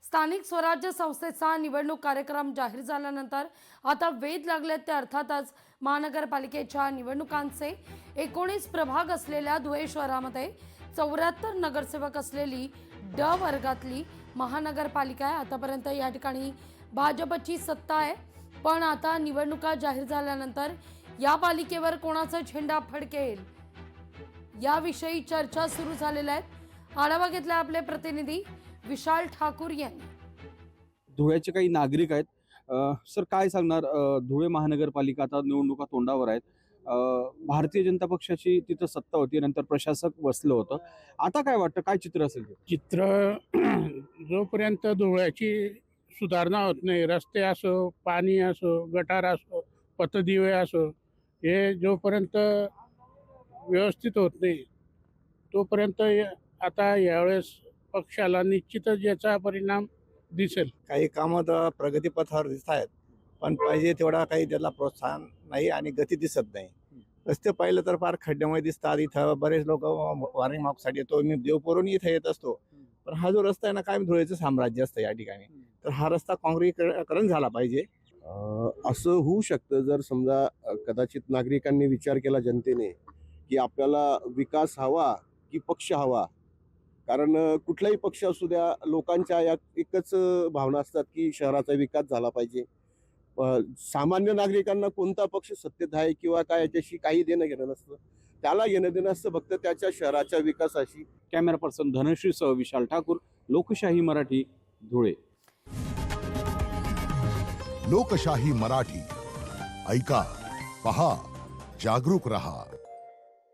स्थानिक स्वराज्य संस्थेचा निवडणूक कार्यक्रम जाहीर झाल्यानंतर आता वेध लागलेत ते अर्थातच महानगरपालिकेच्या निवडणुकांचे 19 प्रभाग असलेल्या धुळे शहरामध्ये 74 नगरसेवक असलेली ड वर्गातली महानगरपालिका आहे। आतापर्यंत या ठिकाणी भाजपची सत्ता आहे, पण आता निवडणुका जाहीर झाल्यानंतर या पालिकेवर कोणाचा झेंडा फडकेल याविषयी चर्चा सुरू झालेल्या आहेत। आढावा घेतला आपले प्रतिनिधी विशाल ठाकूर यांनी। धुळ्याचे काही नागरिक आहेत। सर काय सांगणार, धुळे महानगरपालिका आता निवडणुका तोंडावर आहेत। भारतीय जनता पक्षाची तिथं सत्ता होती, नंतर प्रशासक बसलं होतं। आता काय वाटतं, काय चित्र असेल ते? चित्र जोपर्यंत धुळ्याची सुधारणा होत नाही, रस्ते असो, पाणी असो, गटार असो, पथदिवे असो, हे जोपर्यंत व्यवस्थित होत नाही तोपर्यंत आता यावेळेस पक्षाला निश्चितच याचा परिणाम दिसेल। काही कामं तर प्रगतीपथावर दिसत आहेत, पण पाहिजे तेवढा काही त्याला प्रोत्साहन नाही आणि गती दिसत नाही। रस्ते पाहिलं तर फार खड्ड्यामध्ये दिसतात। इथं बरेच लोक वॉर्निंग मार्कसाठी येतो, मी देवपुरून इथं येत असतो, पण हा जो रस्ता आहे ना, काय धुळेचं साम्राज्य असतं या ठिकाणी, तर हा रस्ता काँक्रीटीकरण झाला पाहिजे। असं होऊ शकतं जर समजा कदाचित नागरिकांनी विचार केला जनतेने की आपल्याला विकास हवा की पक्ष हवा, कारण कुठलाही पक्ष असू द्या, लोकांच्या या एकच भावना असतात की शहराचा विकास झाला पाहिजे। सामान्य नागरिकांना कोणता पक्ष सत्तेत आहे किंवा काय याच्याशी काही देणं घेणं नसतं, त्याला घेणं देणं असतं फक्त त्याच्या शहराच्या विकासाशी। कॅमेरा पर्सन धनश्री सह विशाल ठाकूर, लोकशाही मराठी, धुळे। लोकशाही मराठी, ऐका, पहा, जागरूक रहा।